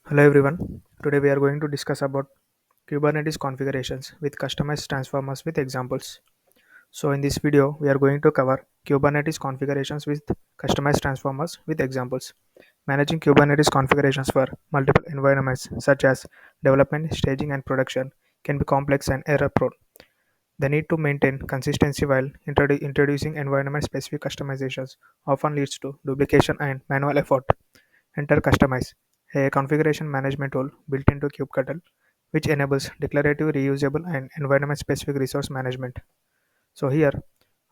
Hello everyone. Today we are going to discuss about Kubernetes configurations with customized transformers with examples. So in this video we are going to cover Kubernetes configurations with customized transformers with examples. Managing Kubernetes configurations for multiple environments such as development, staging and production can be complex and error prone. The need to maintain consistency while introducing environment specific customizations often leads to duplication and manual effort. Enter Kustomize, a configuration management tool built into kubectl, which enables declarative, reusable, and environment-specific resource management. So here,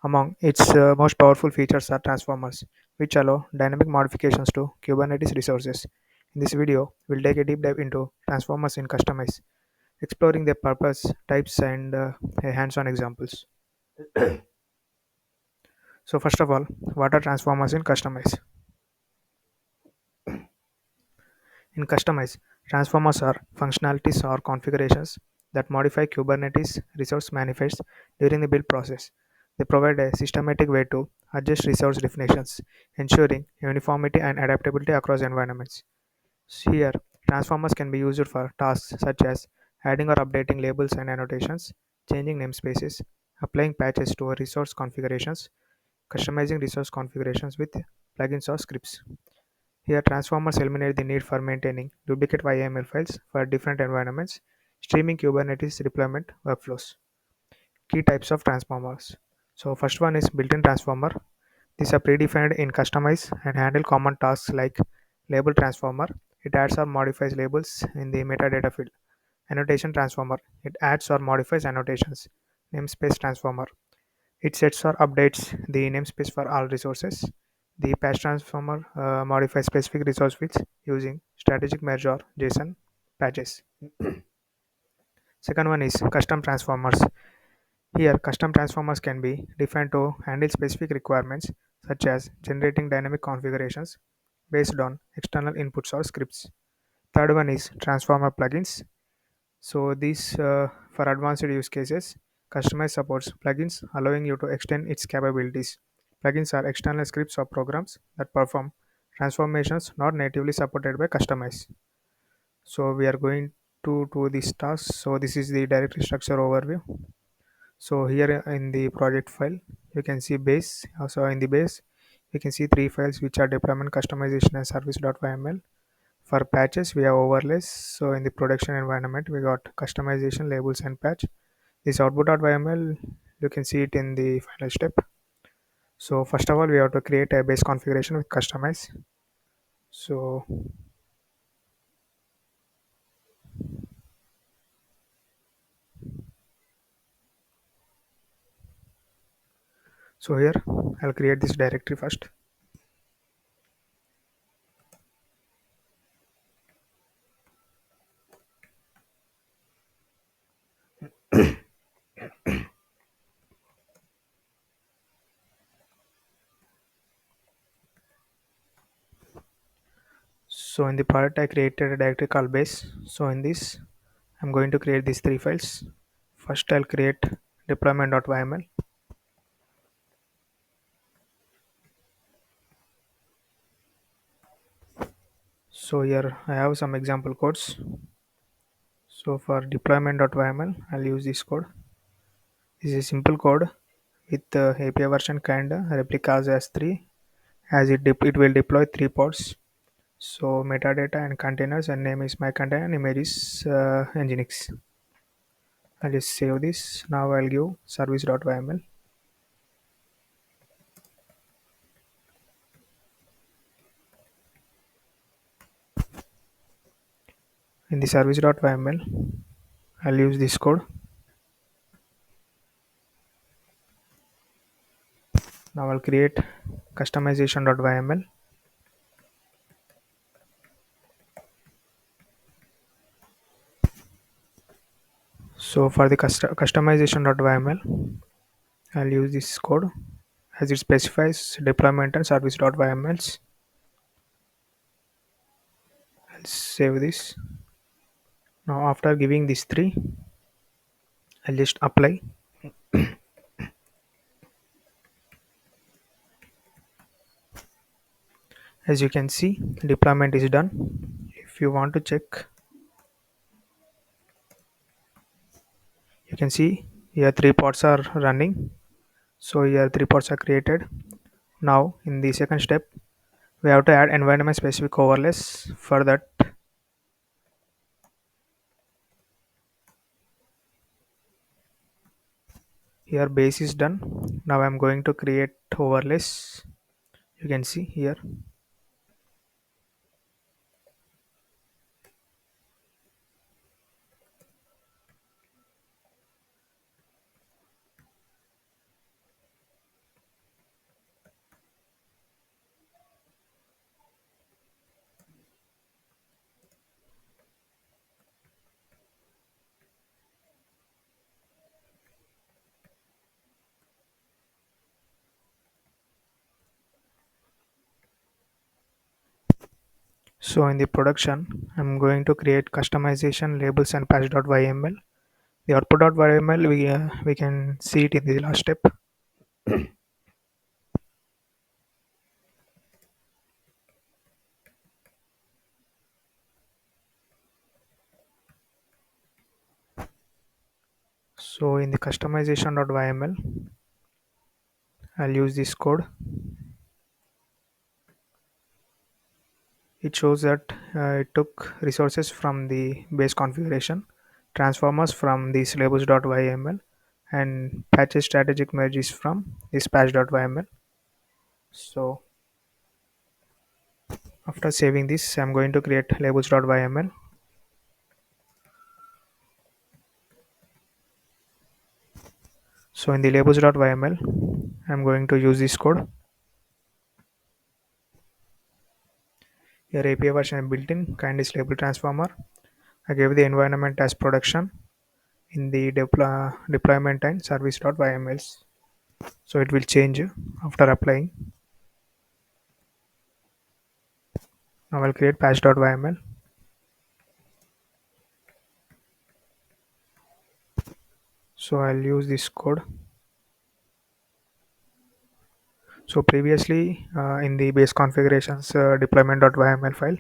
among its most powerful features are transformers, which allow dynamic modifications to Kubernetes resources. In this video, we'll take a deep dive into transformers in Kustomize, exploring their purpose, types, and a hands-on examples. So first of all, what are transformers in Kustomize? In Kustomize, transformers are functionalities or configurations that modify Kubernetes resource manifests during the build process. They provide a systematic way to adjust resource definitions, ensuring uniformity and adaptability across environments. Here, transformers can be used for tasks such as adding or updating labels and annotations, changing namespaces, applying patches to resource configurations, customizing resource configurations with plugins or scripts. Here, transformers eliminate the need for maintaining duplicate YAML files for different environments, streaming Kubernetes deployment workflows. Key types of transformers. So, first one is built-in transformer. These are predefined in Kustomize and handle common tasks like label transformer. It adds or modifies labels in the metadata field. Annotation transformer. It adds or modifies annotations. Namespace transformer. It sets or updates the namespace for all resources. The patch transformer modifies specific resource fields using strategic merge or JSON patches. Second one is custom transformers. Here, custom transformers can be defined to handle specific requirements such as generating dynamic configurations based on external inputs or scripts. Third one is transformer plugins. So these for advanced use cases, Kustomize supports plugins allowing you to extend its capabilities. Plugins are external scripts or programs that perform transformations not natively supported by Kustomize. So we are going to do this task. So this is the directory structure overview. So here in the project file, you can see base. Also in the base, you can see three files which are deployment, customization, and service.yml. For patches, we have overlays. So in the production environment, we got customization, labels, and patch. This output.yml, you can see it in the final step. So first of all, we have to create a base configuration with Kustomize. So here I'll create this directory first. So in the project, I created a directory called base. So in this, I'm going to create these three files. First, I'll create deployment.yml. So here I have some example codes. So for deployment.yml, I'll use this code. This is a simple code with the API version kinda replicas as 3 as it will deploy 3 pods. So metadata and containers and name is my container and image is nginx. I'll just save this. Now I'll give service.yml. In the service.yml, I'll use this code. Now I'll create customization.yml. So for the customization.yml, I'll use this code as it specifies deployment and service.ymls. I'll save this. Now after giving these three, I'll just apply. As you can see, deployment is done. if you want to check, you can see here three pods are running. So here three pods are created. Now in the second step, we have to add environment specific overlays. For that, here base is done. Now I'm going to create overlays. You can see here. So in the production, I'm going to create customization labels and patch.yml. The output.yml we can see it in the last step. So in the customization.yml, I'll use this code. It shows that it took resources from the base configuration, transformers from these labels.yml, and patches strategic merge is from this patch.yml. So after saving this, I'm going to create labels.yml. So in the labels.yml, I'm going to use this code. Here API version built in, kind is label transformer. I gave the environment as production in the deployment and service.ymls. So it will change after applying. Now I'll create patch.yml. So I'll use this code. So previously in the base configurations deployment.yml file,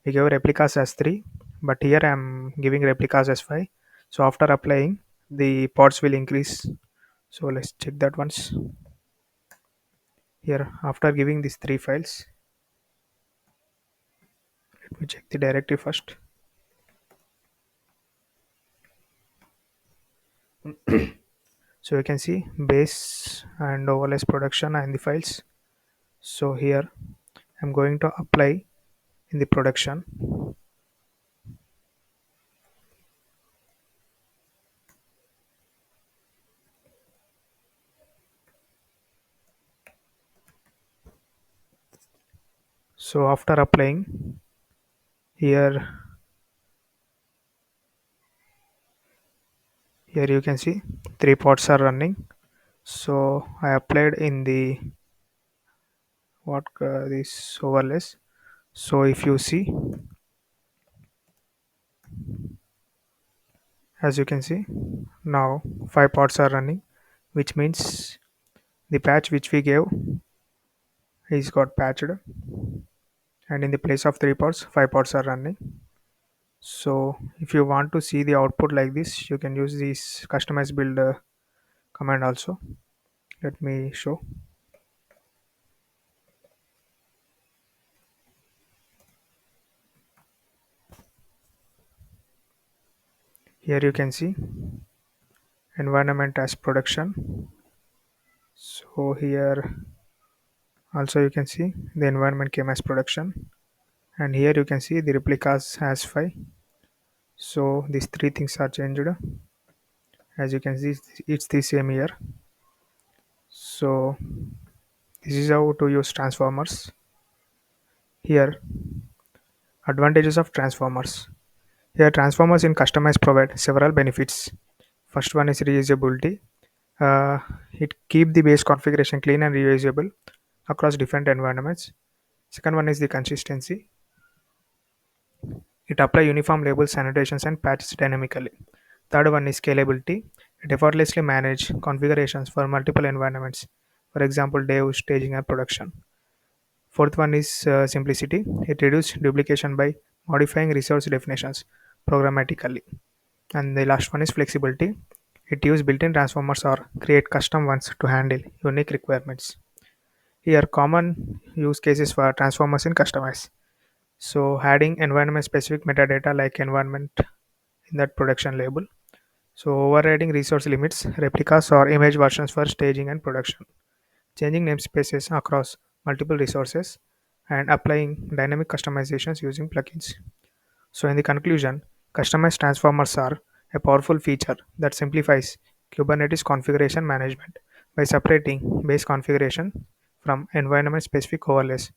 we gave replicas as 3, but here I'm giving replicas as 5. So after applying, the pods will increase. So let's check that once. Here after giving these 3 files, let me check the directory first. So you can see base and overlays production and the files. So here I'm going to apply in the production. So after applying, here you can see 3 pods are running. So I applied in the this overlays. So if you see, as you can see, now 5 pods are running, which means the patch which we gave is got patched, and in the place of 3 pods 5 pods are running. So if you want to see the output like this, you can use this customize build command also. Let me show. Here you can see environment as production. So here also you can see the environment came as production, and here you can see the replicas as 5. So these 3 things are changed. As you can see, it's the same here. So this is how to use transformers. Here advantages of transformers. Here transformers in Kustomize provide several benefits. First one is reusability. uh, it keep the base configuration clean and reusable across different environments. Second one is the consistency. It apply uniform labels, annotations, and patches dynamically. Third one is scalability. It effortlessly manage configurations for multiple environments, for example, dev, staging, and production. Fourth one is simplicity. It reduces duplication by modifying resource definitions programmatically. And the last one is flexibility. It uses built-in transformers or create custom ones to handle unique requirements. Here, common use cases for transformers in Kustomize. So, adding environment-specific metadata like environment in that production label. So, overriding resource limits, replicas or image versions for staging and production. Changing namespaces across multiple resources and applying dynamic customizations using plugins. So, in the conclusion, customized transformers are a powerful feature that simplifies Kubernetes configuration management by separating base configuration from environment specific overlays.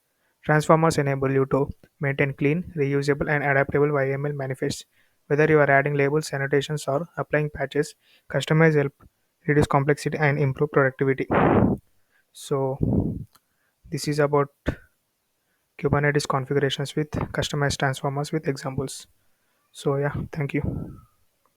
Transformers enable you to maintain clean, reusable, and adaptable YML manifests. Whether you are adding labels, annotations, or applying patches, customize help reduce complexity and improve productivity. So, this is about Kubernetes configurations with customized transformers with examples. So, yeah, thank you.